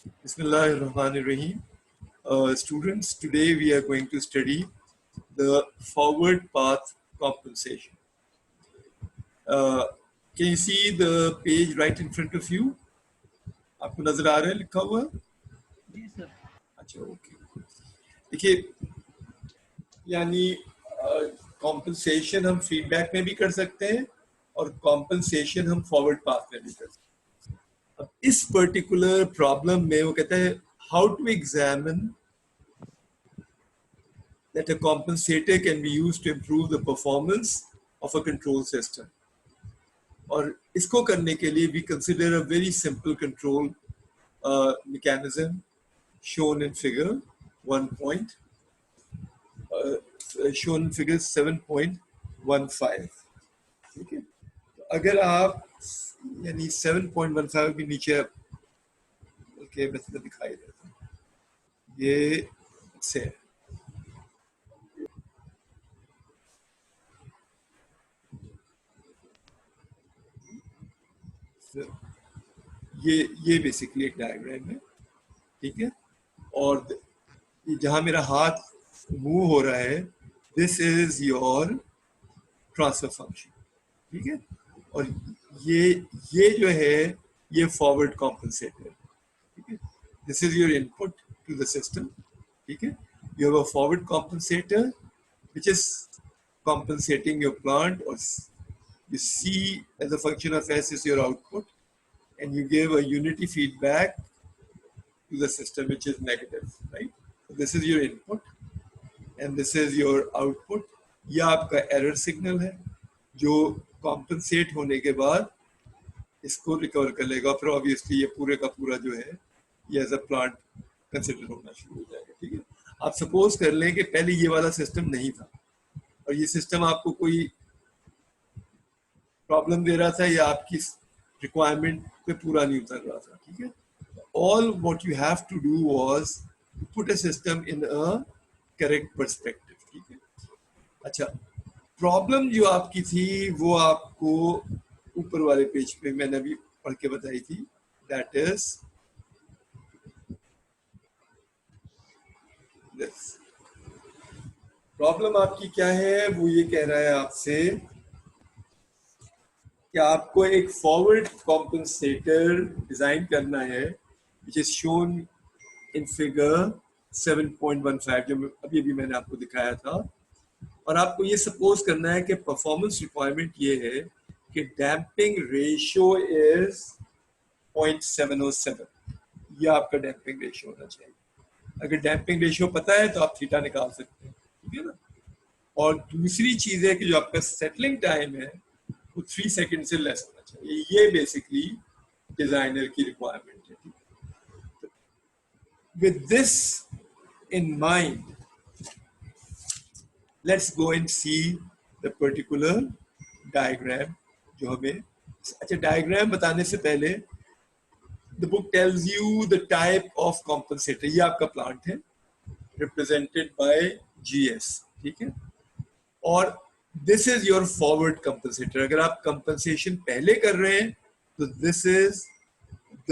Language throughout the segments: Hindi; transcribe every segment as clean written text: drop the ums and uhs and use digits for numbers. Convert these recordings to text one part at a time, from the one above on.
Bismillahirrahmanirrahim. Students, today we are going to study the forward path compensation. Can you see the page right in front of you? आपको नजर आ रहा है लिखा हुआ? जी सर। अच्छा, ओके। देखिए, यानी कॉम्पनसेशन हम फीडबैक में भी कर सकते हैं और कॉम्पनसेशन हम फॉरवर्ड पाथ में भी कर सकते हैं। अब इस पर्टिकुलर प्रॉब्लम में वो कहता है how to examine that a compensator can be used to improve the performance of a control system. और इसको करने के लिए we consider a very simple control mechanism shown in figure 7.15. ठीक है, अगर आप यानी 7.15 के नीचे के मतलब दिखाई देता है ये से ये बेसिकली एक डायग्राम है, ठीक है। और जहां मेरा हाथ मूव हो रहा है this is your transfer function, ठीक है। और ये जो है ये फॉरवर्ड कॉम्पनसेटर, ठीक है। This is your input to the system, ठीक है। You have a forward compensator which is compensating your plant, or you see as a function of S is your output, and you give a unity feedback to the system which is negative, right? So this is your input and this is your output. ये आपका error signal है जो compensate होने के बाद इसको recover कर लेगा, फिर obviously ये पूरे का पूरा जो है ये as a plant consider होना शुरू हो जाएगा, ठीक है। आप suppose कर लें कि पहले ये वाला system नहीं था और ये system आपको कोई प्रॉब्लम दे रहा था या आपकी रिक्वायरमेंट पे पूरा नहीं उतर रहा था, ठीक है। All what you have to do was put a system in a correct perspective, ठीक है। अच्छा, प्रॉब्लम जो आपकी थी वो आपको ऊपर वाले पेज पे मैंने अभी पढ़ के बताई थी, दैट इज दिस। प्रॉब्लम आपकी क्या है, वो ये कह रहा है आपसे कि आपको एक फॉरवर्ड कॉम्पनसेटर डिजाइन करना है which is shown in figure 7.15 जो अभी मैंने आपको दिखाया था। और आपको ये सपोज करना है कि परफॉर्मेंस रिक्वायरमेंट ये है कि डैम्पिंग रेशियो इज 0.707, ये आपका डैम्पिंग रेशियो होना चाहिए। अगर डैम्पिंग रेशियो पता है तो आप थीटा निकाल सकते हैं, ठीक है ना। और दूसरी चीज है कि जो आपका सेटलिंग टाइम है वो 3 सेकंड से लेस होना चाहिए। ये बेसिकली डिजाइनर की रिक्वायरमेंट है। With this in mind let's go and see the particular diagram जो हमें। अच्छा, डायग्राम बताने से पहले the book tells you the type of compensator. ये आपका प्लांट है रिप्रेजेंटेड बाय जीएस, ठीक है। और this is your forward compensator. अगर आप कंपनसेशन पहले कर रहे हैं तो this is the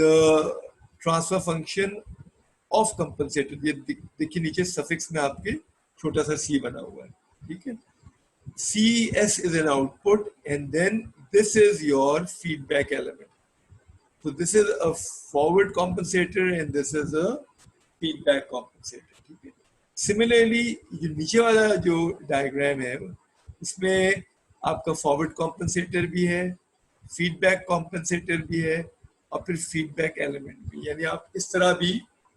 transfer function of compensator. ये देखिए नीचे सफिक्स में आपके छोटा सा सी बना हुआ है, ठीक है। C S is an output and then this is your feedback element. तो this is a forward compensator and this is a feedback compensator, ठीक है। सिमिलरली ये नीचे वाला जो डायग्राम है इसमें आपका फॉरवर्ड कॉम्पनसेटर भी है, फीडबैक कॉम्पनसेटर भी है और फिर फीडबैक एलिमेंट भी। यानी आप इस तरह भी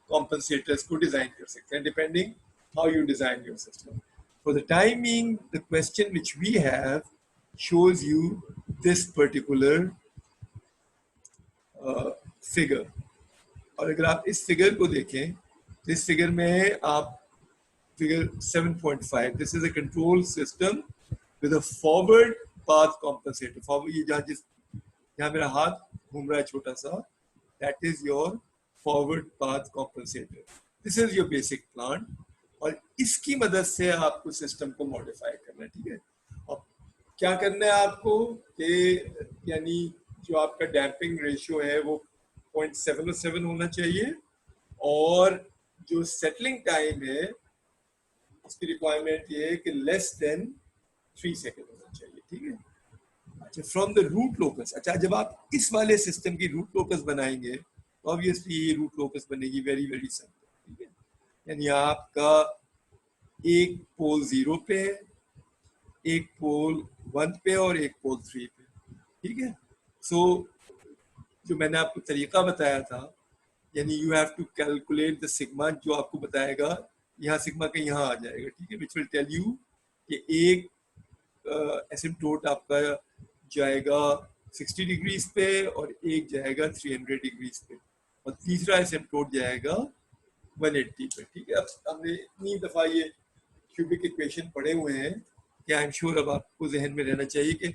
कॉम्पनसेटर्स को डिजाइन कर सकते हैं depending how you design your system. For the time being the question which we have shows you this particular figure. और अगर आप इस फिगर को देखें तो इस फिगर में आप figure 7.5, this is a control system with a forward path compensator. Forward ये जहाँ मेरा हाथ घूम रहा है छोटा सा, that is your forward path compensator. This is your basic plant. और इसकी मदद से आपको सिस्टम को मॉडिफाई करना है, ठीक है। और क्या करना है आपको कि यानी जो आपका डैम्पिंग रेशियो है वो 0.707 होना चाहिए और जो सेटलिंग टाइम है उसकी रिक्वायरमेंट ये है कि लेस देन 3 सेकेंड होना चाहिए, ठीक है। अच्छा, फ्रॉम द रूट लोकस, अच्छा जब आप इस वाले सिस्टम की रूट लोकस बनाएंगे तो ऑब्वियसली ये रूट लोकस बनेगी वेरी वेरी सिंपल, ठीक है। यानी आपका एक पोल 0 पे है, एक पोल 1 पे और एक पोल 3 पे, ठीक है। सो जो मैंने आपको तरीका बताया था, यानी you have to calculate the sigma, जो आपको बताएगा यहाँ सिग्मा का यहाँ आ जाएगा, ठीक है, विच विल टेल यू कि एक एसिम्प्टोट आपका जाएगा 60 डिग्रीज पे और एक जाएगा 300 डिग्रीज पे और तीसरा एसिम्प्टोट जाएगा 180 पे, ठीक है। अब हमने इतनी दफा ये क्यूबिक इक्वेशन पढ़े हुए हैं कि आई एम श्योर अब आपको जहन में रहना चाहिए कि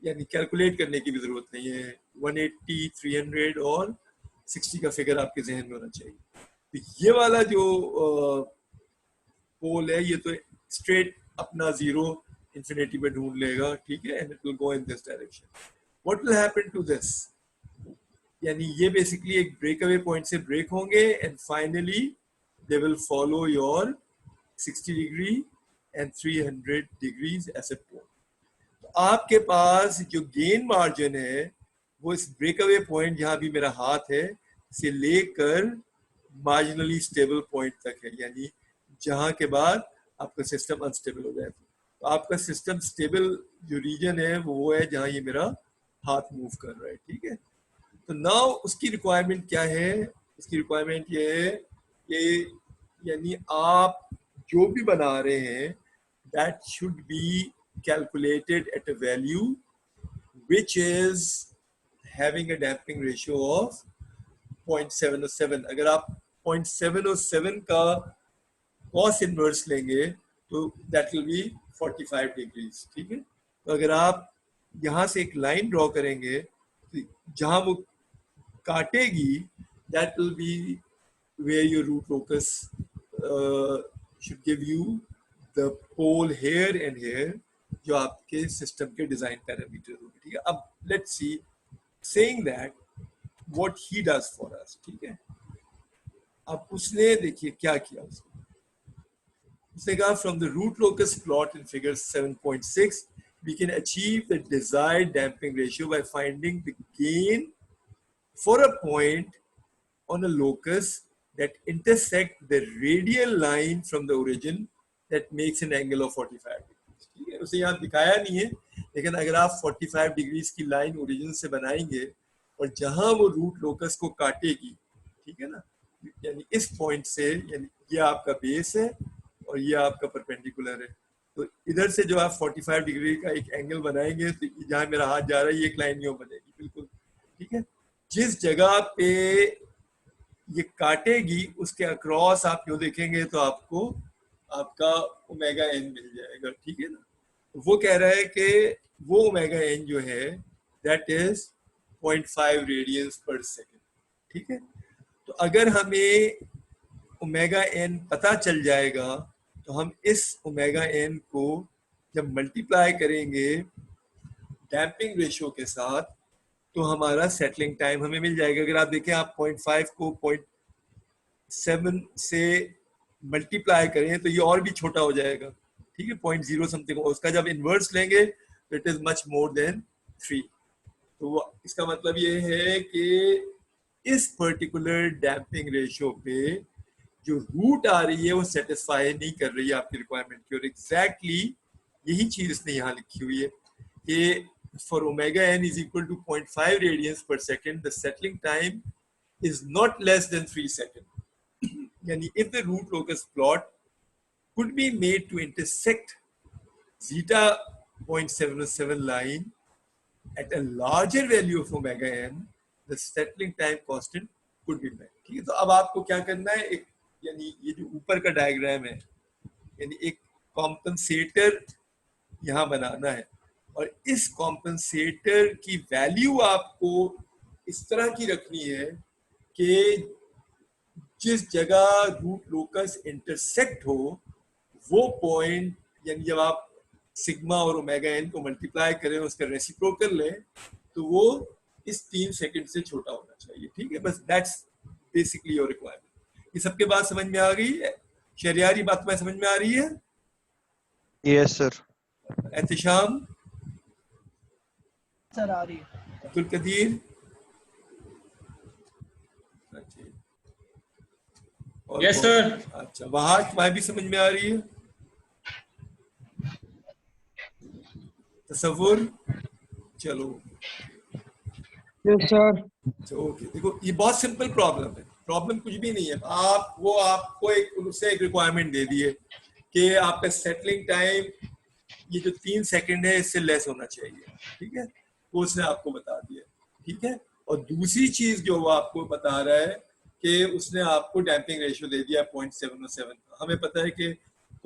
यानी कैलकुलेट करने की भी जरूरत नहीं है, 180, 300 और 60 का फिगर आपके जहन में होना चाहिए। तो ये वाला जो पोल है ये तो स्ट्रेट अपना जीरो इंफिनिटी पे ढूंढ लेगा, ठीक है, and it will go in this direction. What will happen to this, यानी ये बेसिकली एक ब्रेक अवे पॉइंट से ब्रेक होंगे and finally they will follow your 60 degree and 300 degrees asymptote. तो आपके पास जो गेन मार्जिन है वो इस ब्रेक अवे पॉइंट जहां भी मेरा हाथ है से लेकर मार्जिनली स्टेबल पॉइंट तक है, यानी जहां के बाद आपका सिस्टम अनस्टेबल हो जाए। तो आपका सिस्टम स्टेबल जो रीजन है वो है जहां ये मेरा हाथ मूव कर रहा है, ठीक है। तो नाउ उसकी रिक्वायरमेंट क्या है, उसकी रिक्वायरमेंट ये है कि यानी आप जो भी बना रहे हैं that should be calculated at a value which is having a damping ratio of 0.707। अगर आप 0.707 का cos इनवर्स लेंगे तो that will be 45 degrees, ठीक है। तो अगर आप यहाँ से एक लाइन ड्रॉ करेंगे तो जहाँ वो काटेगी that will be where your root locus should give you the pole here and here जो आपके सिस्टम के डिजाइन पैरामीटर होंगे, ठीक है। अब let's see saying that what he does for us, ठीक है। अब उसने देखिए क्या किया, उसने कहा from the root locus plot in figure 7.6 we can achieve the desired damping ratio by finding the gain for a point on a locus that intersect the radial line from the origin that makes an angle of 45 degrees, ठीक है। उसे यहाँ दिखाया नहीं है लेकिन अगर आप 45 डिग्रीज की लाइन ओरिजिन से बनाएंगे और जहां वो रूट लोकस को काटेगी, ठीक है ना, यानी इस पॉइंट से, यानी ये आपका बेस है और ये आपका परपेंडिकुलर है, तो इधर से जो आप 45 डिग्री का एक एंगल बनाएंगे तो जहां मेरा हाथ जा रहा है ये एक लाइन यूं बनेगी, बिल्कुल ठीक है। जिस जगह पे ये काटेगी उसके अक्रॉस आप यूं देखेंगे तो आपको आपका ओमेगा एन मिल जाएगा, ठीक है ना। वो कह रहा है कि वो ओमेगा एन जो है that is 0.5 radians per second, ठीक है। तो अगर हमें ओमेगा एन पता चल जाएगा तो हम इस ओमेगा एन को जब मल्टीप्लाई करेंगे डैम्पिंग रेशियो के साथ तो हमारा सेटलिंग टाइम हमें मिल जाएगा। अगर आप देखें आप 0.5 को 0.7 से मल्टीप्लाई करें तो ये और भी छोटा हो जाएगा, ठीक है, 0.0 समथिंग। उसका जब इनवर्स लेंगे तो it is much more than 3। तो इसका मतलब ये है कि इस पर्टिकुलर डैम्पिंग रेशियो पे जो रूट आ रही है वो सेटिस्फाई नहीं कर रही है आपकी रिक्वायरमेंट की, और एग्जैक्टली यही चीज इसने यहाँ लिखी हुई है कि for omega n is equal to 0.5 radians per second the settling time is not less than 3 second. यानी if the root locus plot could be made to intersect zeta 0.707 line at a larger value of omega n, the settling time constant could be met, ठीक है। तो अब आपको क्या करना है, एक यानी ये जो ऊपर का डायग्राम है यानी एक कॉम्पनसेटर यहाँ बनाना है और इस कॉम्पनसेटर की वैल्यू आपको इस तरह की रखनी है कि जिस जगह रूट लोकस इंटरसेक्ट हो वो पॉइंट, यानी जब आप सिग्मा और ओमेगा एन को मल्टीप्लाई करें उसका रेसिप्रोकल लें तो वो इस 3 सेकंड से छोटा होना चाहिए, ठीक है। बस दैट्स बेसिकली योर रिक्वायरमेंट। ये सबके बात समझ में आ गई है? शहरियार, ये बात में समझ में आ रही है? Yes sir. एहतिशाम? सर आ रही है। अब्दुल कदीर? Yes sir. अच्छा, वहां तुम्हें भी समझ में आ रही है? तसव्वुर? चलो यस सर। ओके, देखो ये बहुत सिंपल प्रॉब्लम है, प्रॉब्लम कुछ भी नहीं है। आपको एक रिक्वायरमेंट दे दी है कि आपका सेटलिंग टाइम ये जो 3 सेकंड है इससे लेस होना चाहिए, ठीक है, वो उसने आपको बता दिया, ठीक है। और दूसरी चीज जो वो आपको बता रहा है कि उसने आपको डैम्पिंग रेशियो दे दिया 0.707। हमें पता है कि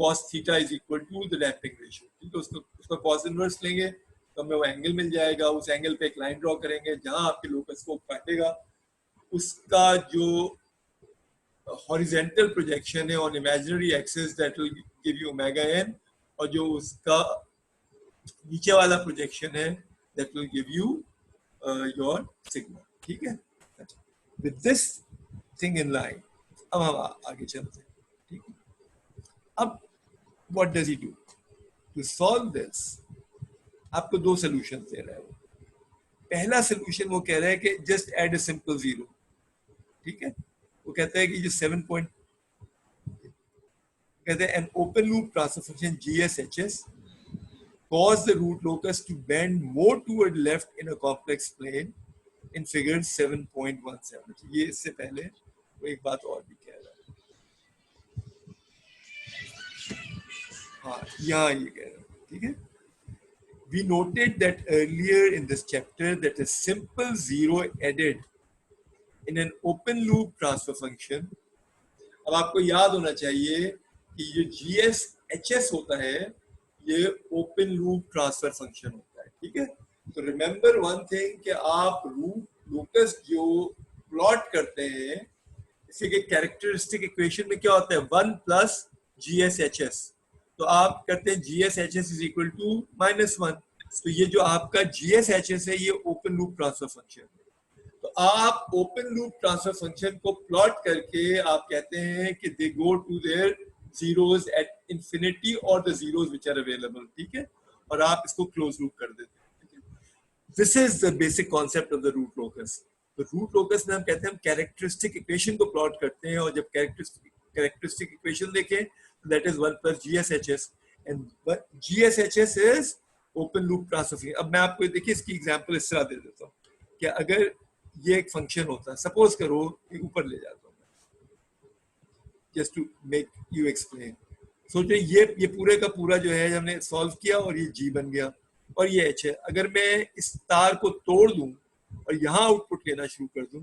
cos theta is equal to the damping ratio, ठीक है। उसका cos इनवर्स लेंगे तो हमें वो एंगल मिल जाएगा। उस एंगल पे एक लाइन ड्रॉ करेंगे, जहां आपके लोकस को काटेगा उसका जो हॉरिजॉन्टल प्रोजेक्शन है on imaginary axis that will give you omega n, और जो उसका नीचे वाला प्रोजेक्शन है that will give you your sigma, ठीक है। With this thing in line अब हम आगे चलते हैं, ठीक है। अब what does he do to solve this? आपको 2 सोल्यूशन दे रहा है वो। पहला सोल्यूशन वो कह रहा है कि just add a simple zero, ठीक है। वो कहता है कि जो 7 पॉइंट कहते हैं an open loop transfer function GSHS cause the root locus to bend more toward left in a complex plane in figure 7.17। ये इससे पहले वो एक बात और भी कह रहा है, हाँ यहाँ ये कह रहा है, ठीक है। We noted that earlier in this chapter that a simple zero added in an open loop transfer function, अब आपको याद होना चाहिए कि ये GSHS होता है, ये ओपन लूप ट्रांसफर फंक्शन होता है, ठीक है। तो रिमेंबर वन थिंग कि आप रूट लोकस जो प्लॉट करते हैं, इसी के कैरेक्टरिस्टिक इक्वेशन में क्या होता है 1 प्लस GSHS, तो आप करते हैं GSHS इज इक्वल टू -1। तो ये जो आपका GSHS है ये ओपन लूप ट्रांसफर फंक्शन है। तो आप ओपन लूप ट्रांसफर फंक्शन को प्लॉट करके आप कहते हैं कि they go to their zeros at infinity or the zeros which are available, ठीक है, और आप इसको क्लोज लूप कर देते हैं। This is the basic concept of the root locus। तो रूट लोकस में हम कहते हैं हम कैरेक्टरिस्टिक इक्वेशन को प्लॉट करते हैं, और जब कैरेक्टरिस्टिक इक्वेशन देखें तो that is 1 plus GSHS and GSHS is open loop transfer. अब मैं आपको देखिए इसकी एग्जांपल इस तरह दे देता हूँ कि अगर ये एक फंक्शन होता है, सपोज करो ऊपर ले जाता हूँ just to make you explain। सोचिए ये पूरे का पूरा जो है हमने सॉल्व किया और ये G बन गया और ये H है। अगर मैं इस तार को तोड़ दूं और यहाँ आउटपुट लेना शुरू कर दूं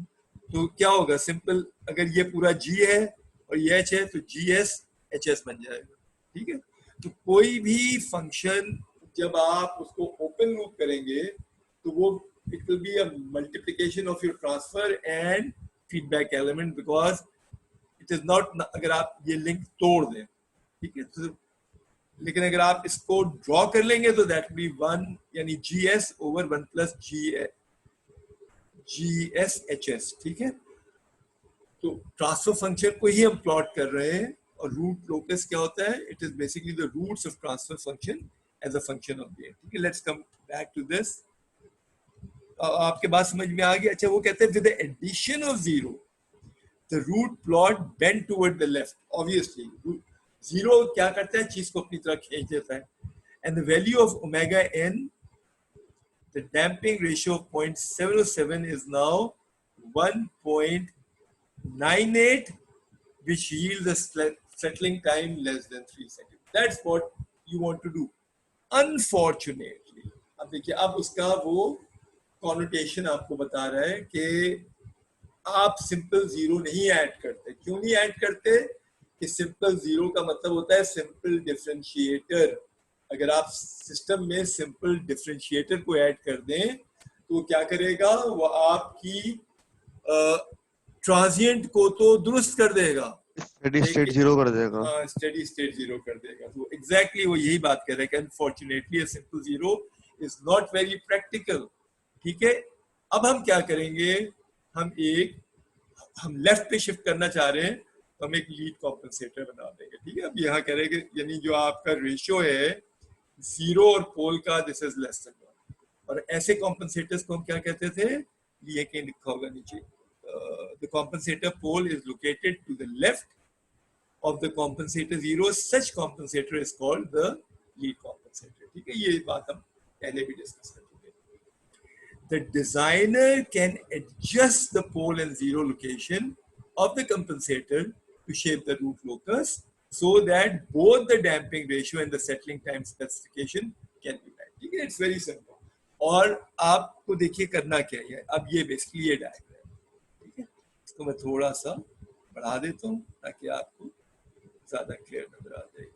तो क्या होगा? सिंपल, अगर ये पूरा G है और ये H है तो GSHS बन जाएगा, ठीक है। तो कोई भी फंक्शन जब आप उसको ओपन लूप करेंगे तो वो it will be a multiplication of your transfer and feedback element, because it is not, अगर आप ये लिंक तोड़ दें, ठीक है, तो लेकिन अगर आप इसको ड्रॉ कर लेंगे तो दैट बी 1 यानी GS ओवर 1 प्लस GSHS, ठीक है। तो ट्रांसफर फंक्शन को ही हम प्लॉट कर रहे हैं, और रूट लोकस क्या होता है? It is basically the roots of transfer function as a function of gain, ठीक है। Let's come back to this. आपके बात समझ में आ गई? अच्छा, वो कहते हैं with the addition of zero the root plot bend toward the left, obviously zero क्या करता है? चीज को अपनी तरफ खींच देता है, and the value of omega n, the damping ratio of 0.707 is now 1.98, which yields a settling time less than 3 seconds. That's what you want to do. Unfortunately, अब देखिए, अब उसका वो connotation आपको बता रहा है कि आप सिंपल जीरो नहीं ऐड करते। क्यों नहीं ऐड करते? कि सिंपल जीरो का मतलब होता है सिंपल डिफरेंशिएटर। अगर आप सिस्टम में सिंपल डिफरेंशिएटर को ऐड कर दें तो क्या करेगा? वो आपकी ट्रांजिएंट को तो दुरुस्त कर देगा, स्टेडी स्टेट जीरो कर देगा। स्टेडी स्टेट जीरो कर देगा। तो एग्जैक्टली वो यही बात कर रहे हैं कि unfortunately a simple zero is not very practical, ठीक है। अब हम क्या करेंगे? हम एक हम लेफ्ट पे शिफ्ट करना चाह रहे हैं तो हम एक लीड कॉम्पनसेटर बना देंगे, ठीक है। अब यहाँ कह रहे हैं कि यानी जो आपका रेशियो है जीरो और पोल का, दिस इज लेस देन 1, और ऐसे कॉम्पनसेटर्स को हम क्या कहते थे, ये कहीं लिखा होगा नीचे, the compensator pole is located to the left of the compensator zero, such compensator is called the lead compensator, ठीक है। ये बात हम पहले भी डिस्कस कर चुके हैं। The designer can adjust the pole and zero location of the compensator to shape the root locus so that both the damping ratio and the settling time specification can be met, ठीक है। It's very simple। और आपको देखिए करना क्या है, अब ये बेसिकली ये डायग्राम, ठीक है। इसको मैं थोड़ा सा बढ़ा देता हूँ ताकि आपको ज्यादा क्लियर नजर आ जाएगी।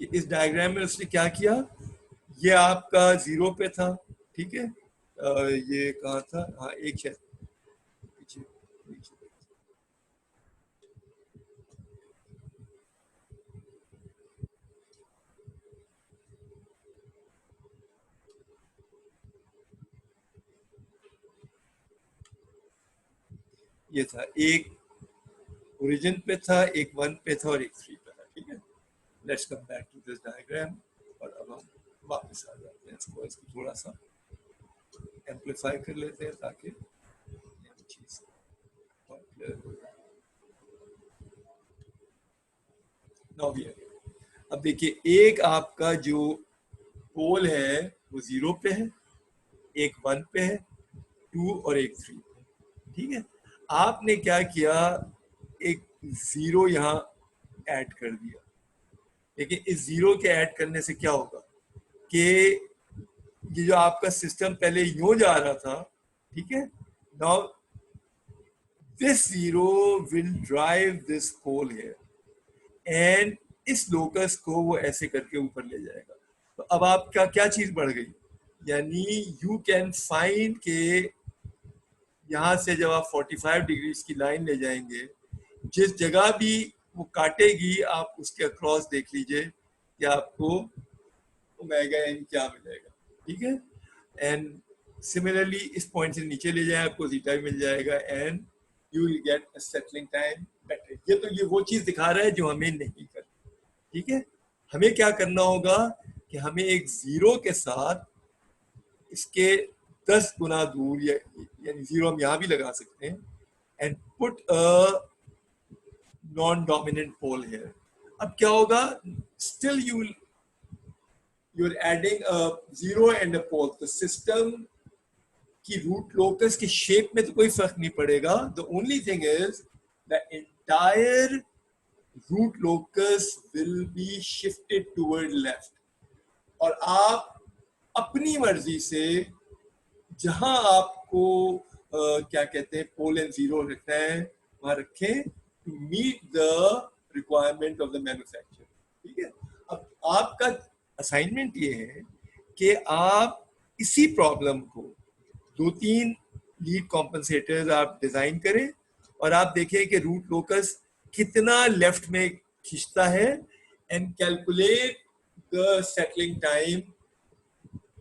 कि इस डायग्राम में उसने क्या किया, ये आपका जीरो पे था, ठीक है। ये कहाँ था, हाँ एक शायद पीछे, ये था, एक ओरिजिन पे था, एक 1 पे था और एक 3 पे था, ठीक है। Let's come back to this diagram, और अब हम वापस आ जाते हैं, इसको थोड़ा सा एम्पलीफाई कर लेते हैं ताकि ये चीज क्लियर हो जाए। नाउ हियर, अब देखिए एक आपका जो पोल है वो 0 पे है, एक 1 पे है, 2 और एक 3 पे, ठीक है। आपने क्या किया, एक 0 यहाँ ऐड कर दिया, लेकिन इस 0 के ऐड करने से क्या होगा कि ये जो आपका सिस्टम पहले यूं जा रहा था, ठीक है, now this 0 will drive this pole here and इस लोकस को वो ऐसे करके ऊपर ले जाएगा। तो अब आपका क्या चीज बढ़ गई, यानी यू कैन फाइंड के यहां से जब आप 45 डिग्रीज की लाइन ले जाएंगे, जिस जगह भी वो काटेगी आप उसके अक्रॉस देख लीजिए कि आपको ओमेगा एन क्या मिलेगा, ठीक है। एंड सिमिलरली इस पॉइंट से नीचे ले जाए आपको जीटा मिल जाएगा and you will get a settling time better. ये तो ये वो चीज दिखा रहा है जो हमें नहीं करनी, ठीक है। हमें क्या करना होगा कि हमें एक 0 के साथ इसके 10 गुना दूर, यानी 0 हम यहां भी लगा सकते हैं, and put a non dominant pole here. अब क्या होगा, still you're adding a 0 and a pole, तो सिस्टम की रूट लोकस की शेप में तो कोई फर्क नहीं पड़ेगा। The only thing is the entire root locus will be shifted toward left, और आप अपनी मर्जी से जहां आपको क्या कहते हैं पोल एंड 0 रखना है वहां रखें to meet the requirement of the manufacture, ठीक है। अब आपका असाइनमेंट ये है कि आप इसी प्रॉब्लम को 2-3 लीड कॉम्पनसेटर्स आप डिजाइन करें और आप देखें कि रूट लोकस कितना लेफ्ट में खींचता है and calculate the settling time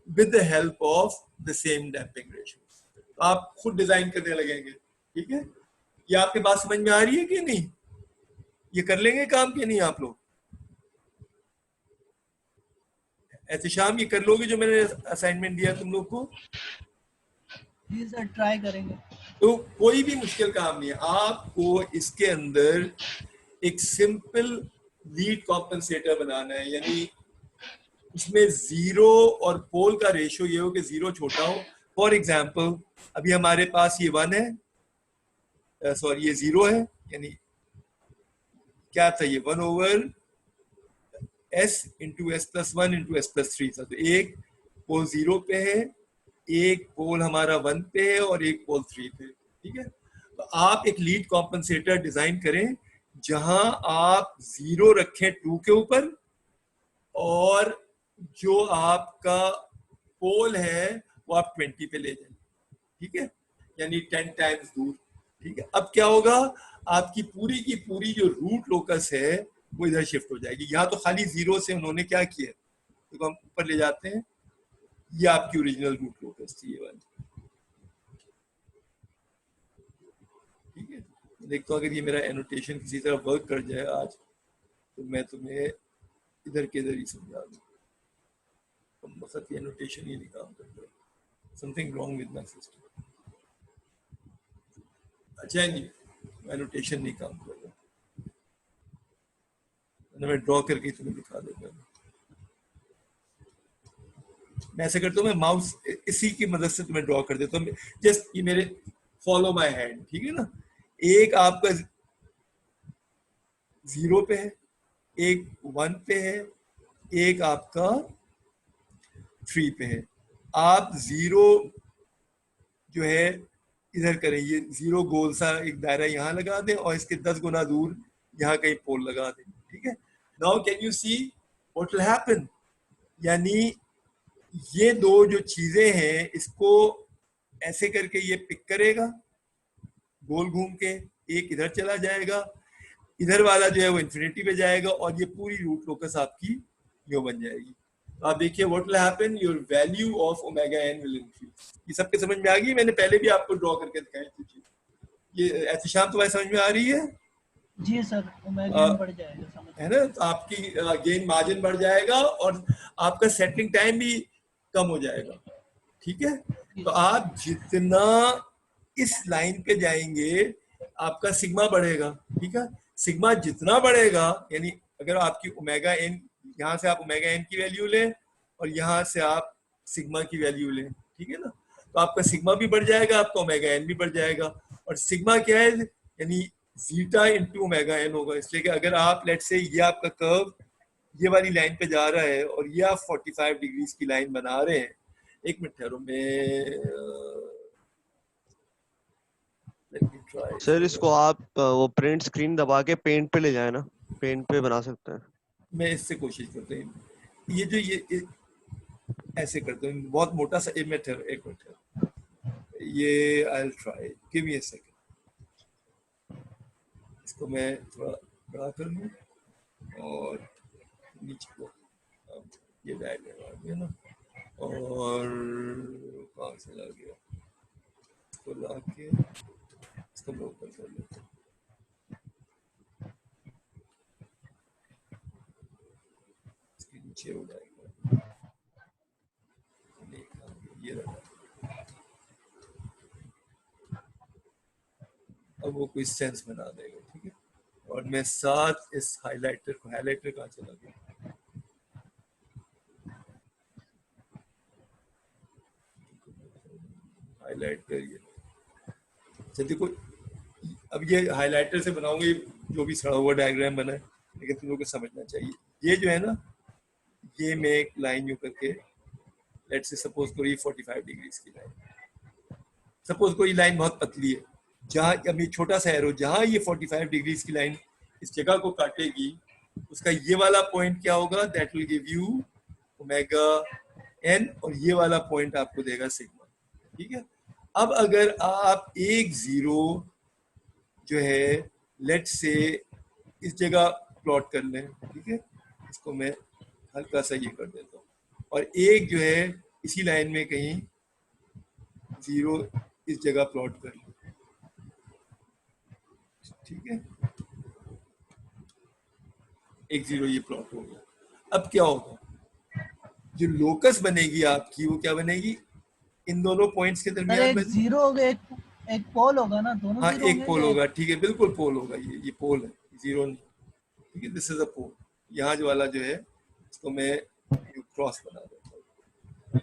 with the help of the same damping ratio. आप खुद डिजाइन करने लगेंगे, ठीक है। ये आपके बात समझ में आ रही है कि नहीं, ये कर लेंगे काम कि नहीं आप लोग, एहतिशाम ये कर लोगे जो मैंने असाइनमेंट दिया तुम लोग को? जी सर, ट्राई करेंगे। तो कोई भी मुश्किल काम नहीं है, आपको इसके अंदर एक सिंपल लीड कॉम्पनसेटर बनाना है, यानी उसमें 0 और पोल का रेशियो ये हो कि 0 छोटा हो। फॉर एग्जाम्पल अभी हमारे पास ये 1 है, सॉरी ये 0 है, यानी क्या था ये 1/s into S plus 1 into S plus 3 था। तो एक पोल 0 पे है, एक पोल हमारा 1 पे है और एक पोल 3 पे, ठीक है। तो आप एक लीड कॉम्पनसेटर डिजाइन करें जहां आप 0 रखें 2 के ऊपर और जो आपका पोल है वो आप 20 पे ले जाएं, ठीक है, यानी 10 टाइम्स दूर, ठीक है। अब क्या होगा, आपकी पूरी की पूरी जो रूट लोकस है वो इधर शिफ्ट हो जाएगी। यहाँ तो खाली 0 से उन्होंने क्या किया, तो हम ऊपर ले जाते हैं, ये आपकी ओरिजिनल रूट लोकस थी ये वाली, देखता हूँ अगर ये मेरा एनोटेशन किसी तरह वर्क कर जाए आज तो मैं तुम्हें इधर के इधर ही समझा दूँ। मकसद ये एनोटेशन ही नहीं काम करता, something wrong with my system. अच्छा नहीं, एनोटेशन नहीं काम कर रहा, मैं ड्रॉ करके तुम्हें दिखा देता हूँ। मैं ऐसे करता हूँ, मैं माउस इसी की मदद से तुम्हें ड्रॉ कर देता हूँ। जस्ट ये मेरे फॉलो माय हैंड, ठीक है ना। एक आपका 0 पे है, एक 1 पे है, एक आपका 3 पे है। आप 0 जो है इधर करें, ये 0 गोल सा एक दायरा यहाँ लगा दें और इसके 10 गुना दूर यहाँ कहीं पोल लगा दें, ठीक है। Now can you see what will happen, यानी ये दो जो चीजें हैं इसको ऐसे करके ये पिक करेगा गोल घूम के, एक इधर चला जाएगा, इधर वाला जो है वो इन्फिनिटी पे जाएगा और ये पूरी रूट लोकस आपकी यो बन जाएगी। तो आप देखिए what will happen, your value of omega N will increase. ये सबके समझ में आ गई? मैंने पहले भी आपको ड्रॉ करके दिखाई थी। ये एहतिशाम तुम्हारी समझ में आ रही है? जी सर, ओमेगा एन बढ़ जाएगा, समझ है ना। तो आपकी गेन मार्जिन बढ़ जाएगा और आपका सेटलिंग टाइम भी कम हो जाएगा, ठीक है। तो आप जितना इस लाइन पे जाएंगे आपका सिग्मा बढ़ेगा, ठीक है। सिग्मा जितना बढ़ेगा, यानी अगर आपकी ओमेगा एन, यहाँ से आप ओमेगा एन की वैल्यू लें और यहाँ से आप सिग्मा की वैल्यू लें, ठीक है ना, तो आपका सिग्मा भी बढ़ जाएगा, आपका ओमेगा एन भी बढ़ जाएगा। और सिग्मा क्या है, यानी जीटा इंटू ओमेगा एन होगा। इसलिए कि अगर आप लेट्स से ये आपका कर्व ये वाली लाइन पे जा रहा है और ये आप 45 डिग्रीज की लाइन बना रहे हैं, एक मिनट ठहरो, सर इसको आप वो प्रिंट स्क्रीन दबा के पेंट पे ले जाए ना, पेंट पे बना सकते हैं। मैं इससे कोशिश करता हूँ, ये जो ये ऐसे करता हूँ, बहुत मोटा सा, एक मिनट ये I will try, give me a second. इसको मैं थोड़ा बड़ा कर लूँ और नीचे को ये डायग्राम आ गया ना, और कहाँ से ला गया, इसको ला के इसको मैं ऊपर कर लेता हूँ। इसके नीचे हो जाएगा, ये रहा। अब वो कोई सेंस बना देगा, ठीक है। और मैं साथ इस हाइलाइटर को, हाइलाइटर कहाँ चला गया, हाईलाइट करिए। अच्छा देखो, अब ये हाइलाइटर से बनाऊंगे जो भी सड़ा हुआ डायग्राम बना है, लेकिन तुम लोग को समझना चाहिए, ये जो है ना, ये मैं एक लाइन यूं करके, लेट्स से सपोज करो ये 45 डिग्रीज की लाइन, सपोज करो ये लाइन बहुत पतली है, जहाँ अब ये छोटा सा एरो, जहाँ ये 45 डिग्रीज की लाइन इस जगह को काटेगी, उसका ये वाला पॉइंट क्या होगा, that will give you omega N, और ये वाला पॉइंट आपको देगा सिग्मा, ठीक है। अब अगर आप एक 0 जो है लेट से इस जगह प्लॉट कर लें, ठीक है, इसको मैं हल्का सा ये कर देता हूँ, और एक जो है इसी लाइन में कहीं 0 इस जगह प्लॉट कर लें, ठीक है, एक 0 ये प्लॉट हो गया। अब क्या होगा, जो लोकस बनेगी आपकी वो क्या बनेगी, इन दोनों पॉइंट्स के सर दरमियान एक में। जीरो होगा, एक पोल होगा ना, दोनों हाँ जीरो एक होंगे पोल या होगा, ठीक है, बिल्कुल पोल होगा, ये पोल है, 0 नहीं, ठीक है, दिस इज अ पोल। यहाँ जो वाला जो है इसको मैं क्रॉस बना देता हूँ।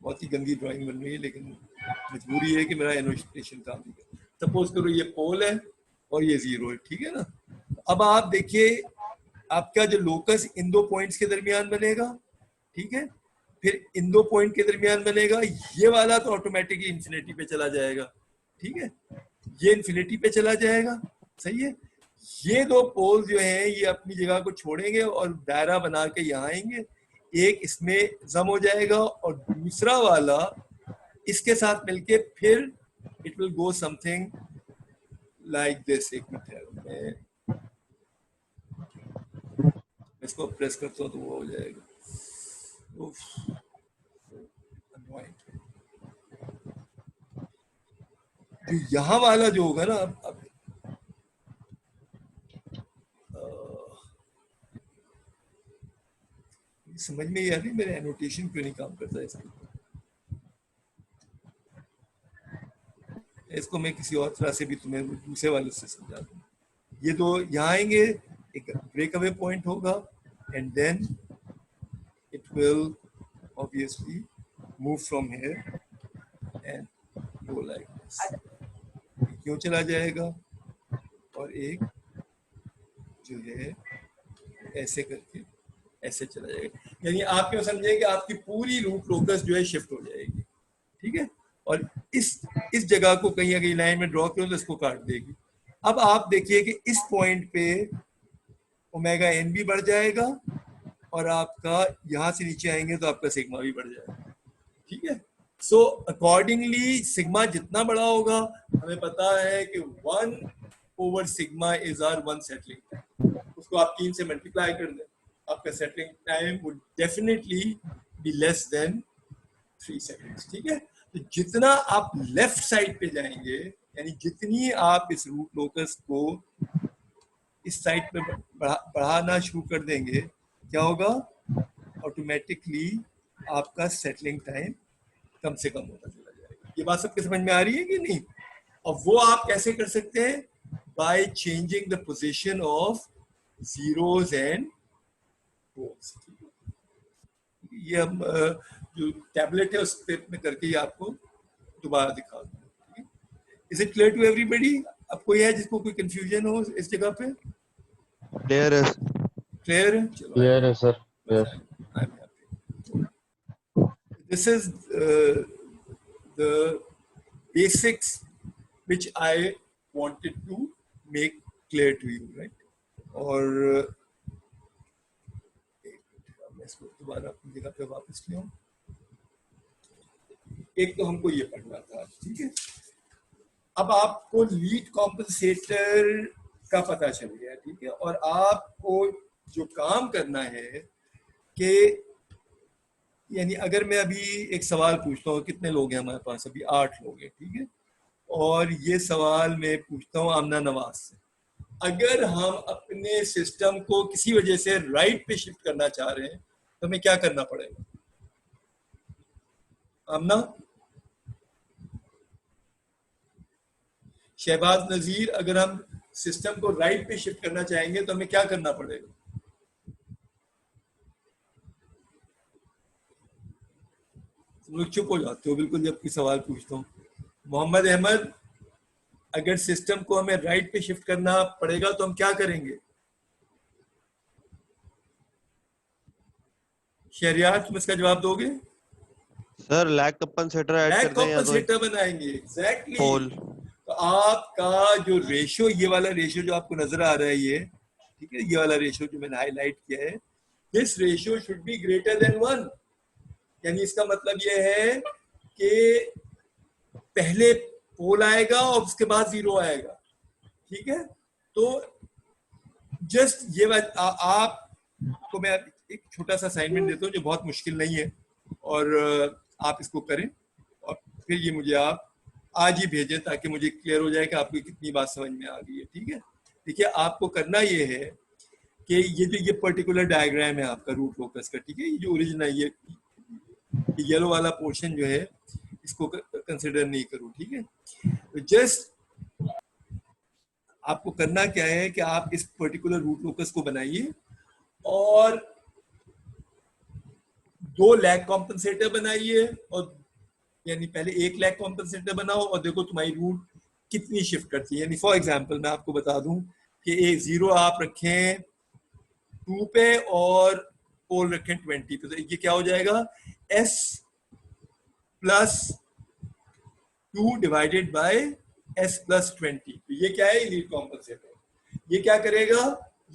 बहुत ही गंदी ड्राइंग बन रही है, लेकिन मजबूरी है कि मेरा एनोटेशन काम नहीं है। सपोज करो ये पोल है और ये 0 है, ठीक है ना। अब आप देखिए आपका जो लोकस इन दो पॉइंट्स के दरमियान बनेगा, ठीक है, फिर इन दो पॉइंट के दरमियान बनेगा, ये वाला तो ऑटोमेटिकली इंफिनिटी पे चला जाएगा, ठीक है, ये इंफिनिटी पे चला जाएगा, सही है। ये दो पोल जो हैं ये अपनी जगह को छोड़ेंगे और दायरा बना के यहाँ आएंगे, एक इसमें जम हो जाएगा और दूसरा वाला इसके साथ मिलके फिर it will go something like this. एक मिनट है, मैं इसको प्रेस करता हूँ तो वो हो जाएगा। जो यहाँ वाला जो होगा ना, अब समझ में ही आ रही मेरे एनोटेशन क्यों नहीं काम करता है इसमें? इसको मैं किसी और तरह से भी तुम्हें दूसरे वाले से समझा दूँ। ये दो यहाँ आएंगे, एक ब्रेक अवे पॉइंट होगा and then it will obviously move from here and go like this. क्यों चला जाएगा और एक जो है ऐसे करके ऐसे चला जाएगा, यानी आप क्यों समझे कि आपकी पूरी रूट लोकस जो है शिफ्ट हो जाएगी, ठीक है। और इस जगह को कहीं अगर लाइन में ड्रॉ करो तो इसको काट देगी। अब आप देखिए कि इस पॉइंट पे ओमेगा एन भी बढ़ जाएगा और आपका यहां से नीचे आएंगे तो आपका सिग्मा भी बढ़ जाएगा, ठीक है। सो अकॉर्डिंगली सिग्मा जितना बड़ा होगा, हमें पता है कि 1 over sigma is or 1 settling time, उसको आप 3 से मल्टीप्लाई कर दें, आपका settling time would definitely be less than 3 seconds, ठीक है। तो जितना आप लेफ्ट साइड पे जाएंगे, यानी जितनी आप इस रूट लोकस को इस साइड पे बढ़ाना शुरू कर देंगे, क्या होगा, ऑटोमेटिकली आपका सेटलिंग टाइम कम से कम होता चला जाएगा। ये बात सबके समझ में आ रही है कि नहीं? और वो आप कैसे कर सकते हैं? By changing the position of zeros and poles. ये हम जो टैबलेट है उस पे में करके ही आपको दोबारा दिखा दूंगा। Is it clear to everybody? अब कोई है जिसको कोई कंफ्यूजन हो इस जगह पे? क्लियर है। क्लियर है? चलो, क्लियर है sir, yes. This is the basics which I wanted to make clear to you, right? और मैं इसको दोबारा अपनी जगह पे वापस ले आऊं। एक तो हमको ये पढ़ना था, ठीक है। अब आपको लीड कॉम्पनसेटर का पता चल गया, ठीक है। और आपको जो काम करना है कि यानी अगर मैं अभी एक सवाल पूछता हूँ, कितने लोग हैं हमारे पास? अभी 8 लोग हैं, ठीक है। और ये सवाल मैं पूछता हूँ आमना नवाज से। अगर हम अपने सिस्टम को किसी वजह से राइट पे शिफ्ट करना चाह रहे हैं तो हमें क्या करना पड़ेगा? आमना? शहबाज नजीर, अगर हम सिस्टम को राइट पे शिफ्ट करना चाहेंगे तो हमें क्या करना पड़ेगा? तुम लोग चुप हो जाते हो बिल्कुल जबकि सवाल पूछता हूँ। मोहम्मद अहमद, अगर सिस्टम को हमें राइट पे शिफ्ट करना पड़ेगा तो हम क्या करेंगे? शहरियार, तुम इसका जवाब दोगे? सर लैग कंपनसेटर ऐड कर दें या तो कंपनसेटर बनाएंगे, एग्जैक्टली। पोल। तो आपका जो रेशियो, ये वाला रेशियो जो आपको नजर आ रहा है, ये ठीक है, ये वाला रेशियो जो मैंने हाईलाइट किया है, this ratio should be greater than 1। यानी इसका मतलब ये है कि पहले पोल आएगा और उसके बाद 0 आएगा, ठीक है। तो जस्ट ये बात आपको मैं एक छोटा सा असाइनमेंट देता हूँ जो बहुत मुश्किल नहीं है, और आप इसको करें और फिर ये मुझे आप आज ही भेजें ताकि मुझे क्लियर हो जाए कि आपको कितनी बात समझ में आ गई है, ठीक है। देखिए, आपको करना ये है कि ये जो ये पर्टिकुलर डायग्राम है आपका रूट लोकस का, ठीक है, ये जो ओरिजिनल ये येलो वाला पोर्शन जो है इसको कंसिडर नहीं करो, ठीक है। तो जस्ट आपको करना क्या है कि आप इस पर्टिकुलर रूट लोकस को बनाइए और 2 लैग कॉम्पनसेटर बनाइए, और यानी पहले 1 लैग कॉम्पनसेटर बनाओ और देखो तुम्हारी रूट कितनी शिफ्ट करती है। यानी फॉर एग्जांपल मैं आपको बता दूं कि एक 0 आप रखें 2 पे और पोल रखें 20 पे, तो ये क्या हो जाएगा? S plus 2 divided by S plus 20। तो ये क्या है? Lead compensator. ये क्या करेगा?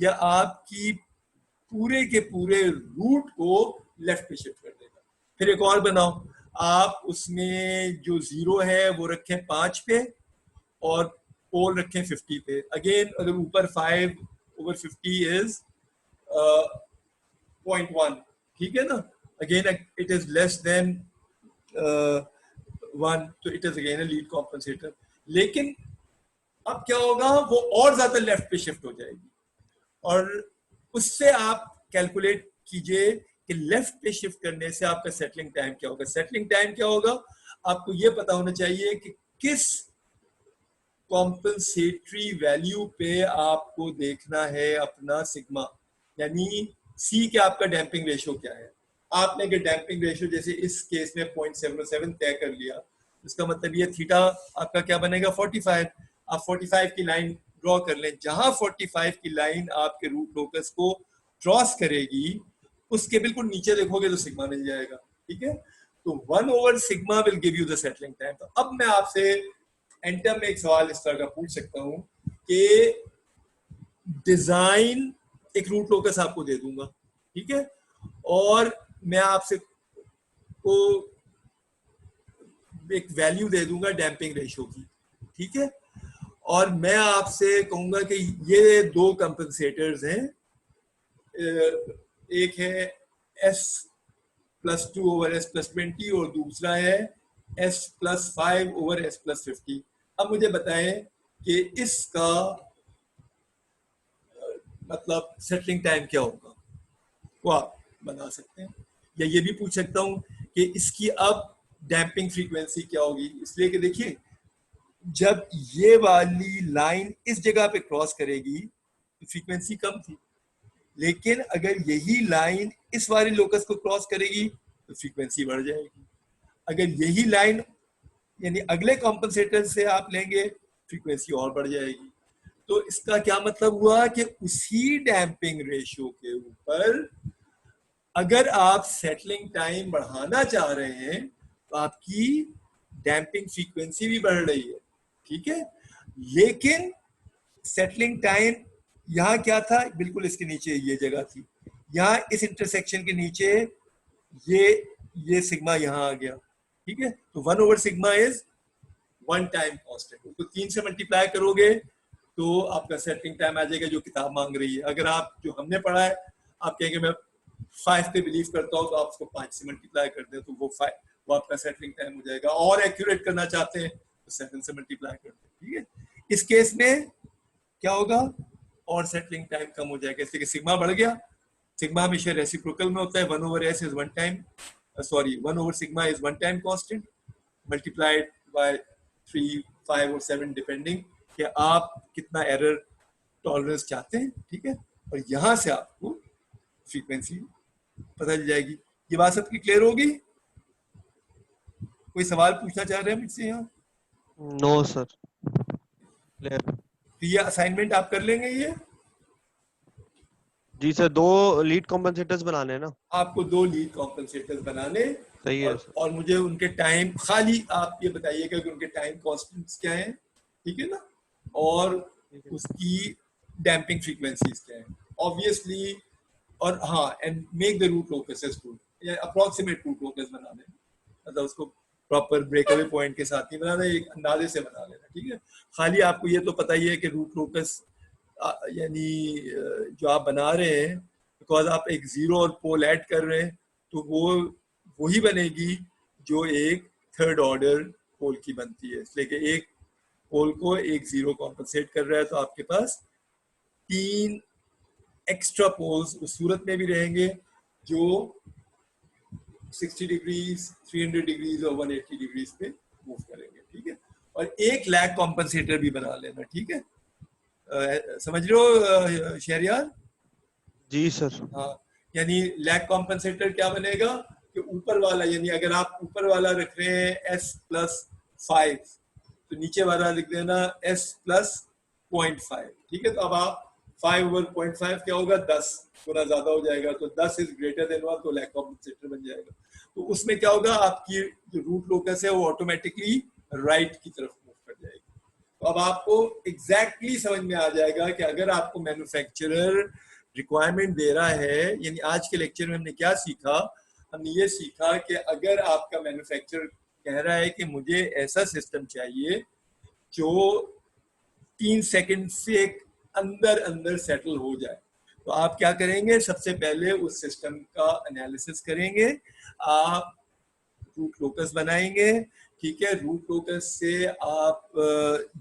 यह आपकी पूरे के पूरे रूट को लेफ्ट पे शिफ्ट कर देगा। फिर एक और बनाओ, आप उसमें जो 0 है वो रखें 5 पे और पोल रखें 50 पे। अगेन अगर ऊपर 5 over 50 इज 0.1, ठीक है ना। Again it is less than 1, तो it is again a lead compensator. लेकिन अब क्या होगा? वो और ज्यादा लेफ्ट पे शिफ्ट हो जाएगी, और उससे आप कैलकुलेट कीजिए कि लेफ्ट पे शिफ्ट करने से आपका सेटलिंग टाइम क्या होगा। सेटलिंग टाइम क्या होगा, आपको ये पता होना चाहिए कि किस कॉम्पनसेटरी वैल्यू पे आपको देखना है अपना सिग्मा, यानी सी के आपका डैम्पिंग रेशियो क्या है। आपने अगर डैम्पिंग रेशियो जैसे इस केस में 0.707 तय कर लिया, इसका मतलब ये थीटा आपका क्या बनेगा 45। आप 45 की लाइन ड्रॉ कर लें, जहां 45 की लाइन आपके रूट लोकस को क्रॉस करेगी उसके बिल्कुल नीचे देखोगे तो सिग्मा मिल जाएगा, ठीक है। तो one by sigma will give you the settling time. तो अब मैं आपसे एंटर में एक सवाल इस तरह का पूछ सकता हूं कि डिजाइन एक रूट लोकस आपको दे दूंगा, ठीक है, और मैं आपसे को एक वैल्यू दे दूंगा डैम्पिंग रेशियो की, ठीक है, और मैं आपसे कहूंगा कि ये दो कंपनसेटर्स हैं, एक है S+2/S+20 और दूसरा है S+5/S+50। अब मुझे बताएं कि इसका मतलब सेटलिंग टाइम क्या होगा, वो आप बता सकते हैं। या ये भी पूछ सकता हूं कि इसकी अब डैम्पिंग फ्रीक्वेंसी क्या होगी, इसलिए कि देखिए जब ये वाली लाइन इस जगह पे क्रॉस करेगी तो फ्रीक्वेंसी कम थी, लेकिन अगर यही लाइन इस वाली लोकस को क्रॉस करेगी तो फ्रीक्वेंसी बढ़ जाएगी। अगर यही लाइन यानी अगले कॉम्पनसेटर से आप लेंगे फ्रीक्वेंसी और बढ़ जाएगी। तो इसका क्या मतलब हुआ कि उसी डैम्पिंग रेशियो के ऊपर अगर आप सेटलिंग टाइम बढ़ाना चाह रहे हैं तो आपकी डैम्पिंग फ्रीक्वेंसी भी बढ़ रही है, ठीक है। लेकिन सेटलिंग टाइम यहाँ क्या था, बिल्कुल इसके नीचे ये जगह थी, यहाँ इस इंटरसेक्शन के नीचे ये सिग्मा यहाँ आ गया, ठीक है। तो 1/सिग्मा इज 1 टाइम कांस्टेंट। उसको 3 से मल्टीप्लाई करोगे तो आपका सेटलिंग टाइम आ जाएगा जो किताब मांग रही है। अगर आप जो हमने पढ़ा है आप कहेंगे मैं 5 पे बिलीव करता हूँ, तो आप उसको 5 से मल्टीप्लाई कर दें तो वो आपका सेटलिंग टाइम हो जाएगा। और एक्यूरेट करना चाहते हैं तो 7 से मल्टीप्लाई कर दें, ठीक है। इस केस में क्या होगा, और सेटलिंग टाइम कम हो जाएगा, इसलिए कि सिग्मा बढ़ गया। सिग्मा हमेशा रेसिप्रोकल में होता है, 1/S is 1 time, sorry one by sigma is 1 time constant multiplied by 3, 5 और 7 डिपेंडिंग कि आप कितना एरर टॉलरेंस चाहते हैं, ठीक है। और यहां से आपको फ्रीक्वेंसी पता चल जाएगी। ये बात सबकी क्लियर होगी? कोई सवाल पूछना चाह रहे हैं मुझसे यहाँ? No sir, clear. तो ये असाइनमेंट आप कर लेंगे ये? जी सर, 2 लीड कॉम्पनसेटर्स बनाने हैं ना? आपको 2 लीड कॉम्पनसेटर्स बनाने, सही है सर। और मुझे उनके टाइम, खाली आप ये बताइएगा कि उनके टाइम कॉन्स्टेंट्स क्या हैं, ठीक है ना, और उसकी डैम्पिंग फ्रीक्वेंसीज क्या है ऑब्वियसली। और हाँ, and make the root locuses good, या अप्रोक्सीमेट रूट लोकस बना दें, मतलब उसको प्रॉपर ब्रेकअवे पॉइंट के साथ ही बनाना, एक अंदाजे से बना लेना, ठीक है। खाली आपको ये तो पता ही है कि रूट लोकस यानी जो आप बना रहे हैं, बिकॉज आप एक जीरो और पोल ऐड कर रहे हैं तो वो वही बनेगी जो एक थर्ड ऑर्डर पोल की बनती है, इसलिए कि एक पोल को एक जीरो कॉम्पनसेट कर रहा है तो आपके पास 3 एक्स्ट्रा पोल्स उस सूरत में भी रहेंगे जो 60 डिग्रीज, 300 डिग्रीज और 180 डिग्रीज पे मूव करेंगे, ठीक है। और एक लैग कॉम्पनसेटर भी बना लेना, ठीक है। समझ रहे हो शहरियार? जी सर। हाँ, यानी लैग कॉम्पनसेटर क्या बनेगा कि ऊपर वाला, यानी अगर आप ऊपर वाला रख रहे हैं S+5 तो नीचे वाला लिख देना S+0.5, ठीक है। तो अब आप 5/0.5 क्या होगा, 10 गुना ज्यादा हो जाएगा, तो 10 इज ग्रेटर देन 1 तो लैग कॉम्पनसेटर बन जाएगा। तो उसमें क्या होगा, आपकी जो रूट लोकस है वो ऑटोमेटिकली राइट की तरफ मूव कर जाएगी। तो अब आपको एग्जैक्टली समझ में आ जाएगा कि अगर आपको मैन्युफैक्चरर रिक्वायरमेंट दे रहा है, यानी आज के लेक्चर में हमने क्या सीखा, हमने ये सीखा कि अगर आपका मैन्युफैक्चरर कह रहा है कि मुझे ऐसा सिस्टम चाहिए जो 3 सेकंड से अंदर अंदर सेटल हो जाए, तो आप क्या करेंगे, सबसे पहले उस सिस्टम का एनालिसिस करेंगे, आप रूट लोकस बनाएंगे, ठीक है। रूट लोकस से आप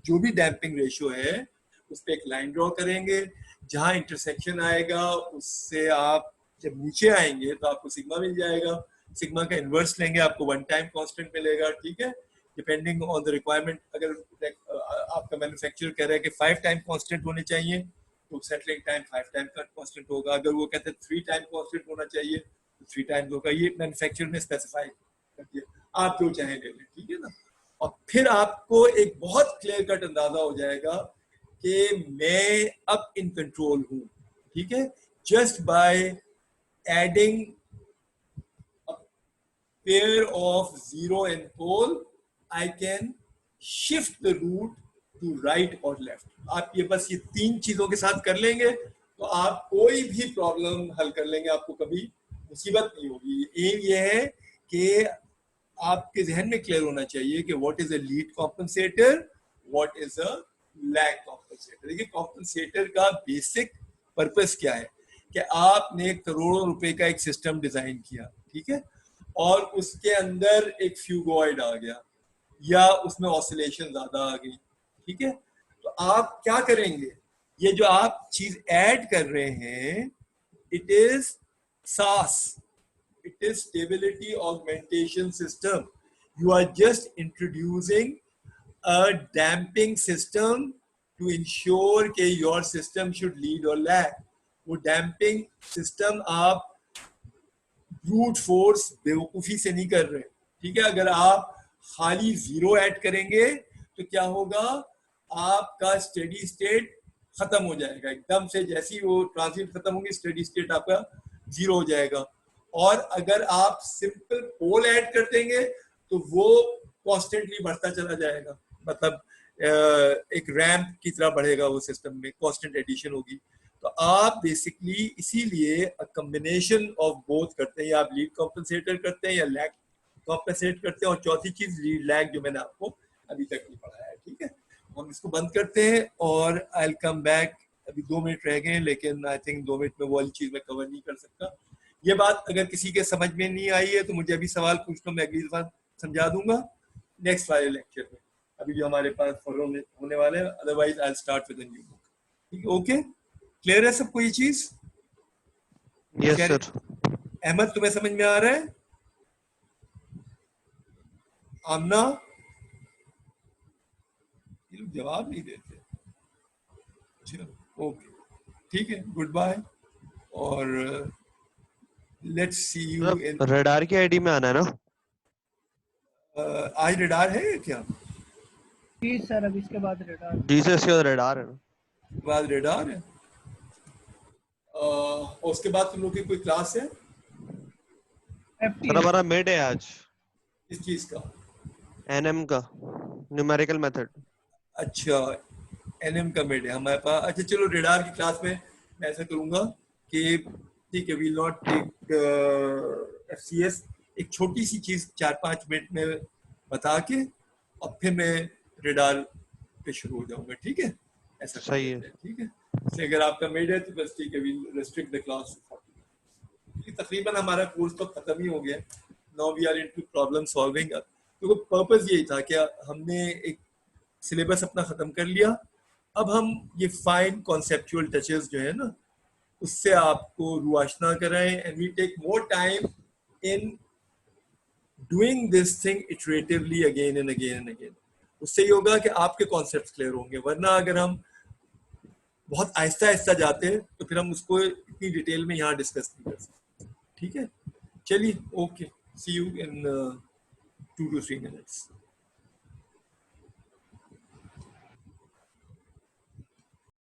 जो भी डैम्पिंग रेशियो है उस पर एक लाइन ड्रॉ करेंगे, जहां इंटरसेक्शन आएगा उससे आप जब नीचे आएंगे तो आपको सिग्मा मिल जाएगा, सिग्मा का इनवर्स लेंगे आपको वन टाइम कांस्टेंट मिलेगा, ठीक है, डिपेंडिंग ऑन द रिक्वायरमेंट। अगर आपका मैन्युफैक्चरर कह रहा है कि 5 टाइम कांस्टेंट होने चाहिए तो सेटलिंग टाइम 5 टाइम का कांस्टेंट होगा। अगर वो कहते हैं 3 टाइम कांस्टेंट होना चाहिए तो 3 टाइम होगा। ये मैन्युफैक्चरर ने स्पेसिफाई कर दिया, आप जो चाहें ले लें, ठीक है ना। और फिर आपको एक बहुत क्लियर कट अंदाजा हो जाएगा कि मैं अब इन कंट्रोल हूं, ठीक है, just by adding pair of 0 and pole, I can shift the root to right or left. आप ये बस ये 3 चीजों के साथ कर लेंगे तो आप कोई भी प्रॉब्लम हल कर लेंगे, आपको कभी मुसीबत नहीं होगी। एम ये है कि आपके जहन में क्लियर होना चाहिए कि what is a lead compensator, what is a lag compensator. देखिए कॉम्पनसेटर का बेसिक पर्पस क्या है कि आपने करोड़ों रुपए का एक सिस्टम डिजाइन किया, ठीक है, और उसके अंदर एक फ्यूगॉइड आ गया या उसमें ऑसिलेशन ज्यादा आ गई, ठीक है, तो आप क्या करेंगे, ये जो आप चीज ऐड कर रहे हैं, इट इज सास, it is stability augmentation system. You are just introducing a damping system to ensure कि your system should lead or lag. वो damping system आप brute force बेवकूफी से नहीं कर रहे, ठीक है। अगर आप खाली 0 ऐड करेंगे तो क्या होगा, आपका स्टेडी स्टेट खत्म हो जाएगा एकदम से, जैसे ही वो ट्रांजिट खत्म होंगे स्टेडी स्टेट आपका 0 हो जाएगा। और अगर आप सिंपल पोल ऐड कर देंगे तो वो कॉन्स्टेंटली बढ़ता चला जाएगा, मतलब एक रैंप की तरह बढ़ेगा वो सिस्टम में, कांस्टेंट एडिशन होगी। तो आप बेसिकली इसीलिए कॉम्बिनेशन ऑफ बोथ करते हैं, या आप लीड कॉम्पनसेटर करते हैं या लैग कॉम्पनसेट करते हैं, और चौथी चीज लीड लैग जो मैंने आपको अभी तक नहीं पढ़ाया है, ठीक है। हम इसको बंद करते हैं और आई विल कम बैक। अभी 2 मिनट रह गए, लेकिन आई थिंक 2 मिनट में वो वाली चीज मैं कवर नहीं कर सकता। ये बात अगर किसी के समझ में नहीं आई है तो मुझे अभी सवाल पूछ लो, मैं अगली दफा समझा दूंगा नेक्स्ट वाले लेक्चर में, अभी जो हमारे पास फॉलो होने वाले हैं। Otherwise I start with a new book, ठीक है। ओके, क्लियर है सबको ये चीज? Yes sir. अहमद तुम्हें समझ में आ रहा है? आमना, ये लोग जवाब नहीं देते। चलो ओके, ठीक है, गुड बाय, और let's see you in radar की आईडी में आना है ना? आज रडार है क्या? जी सर, अब इसके बाद रेडार। जी सर, इसके बाद रडार है ना? बाद रडार है। और उसके बाद तुम लोग की कोई क्लास है? सर हमारा मिड है आज। इस चीज का एनएम का, न्यूमेरिकल मेथड। अच्छा, एनएम का मिड है हमारे पास। अच्छा चलो, रडार की क्लास में मैं ऐसा करूंगा कि ठीक है, वी नॉट टेक एफसीएस, एक छोटी सी चीज 4-5 मिनट में बता के और फिर मैं रडार पे शुरू हो जाऊंगा, ठीक है, ऐसा सही है, ठीक है। इसलिए अगर आपका मिड है तो बस ठीक है, we restrict the class to 40। तकरीबन हमारा कोर्स तो खत्म ही हो गया, now we are into problem solving. तो पर्पस यही था कि हमने एक सिलेबस अपना खत्म कर लिया, अब हम ये फाइन कॉन्सेप्चुअल टचेस जो है ना उससे आपको रुआशना कराएं, and we take more time in doing this thing iteratively again and again and again. उससे ये होगा कि आपके कॉन्सेप्ट्स क्लियर होंगे, वरना अगर हम बहुत आहिस्ता आहिस्ता जाते हैं तो फिर हम उसको इतनी डिटेल में यहाँ डिस्कस नहीं कर सकते, ठीक है। चलिए, okay, see you in 2 to 3 minutes.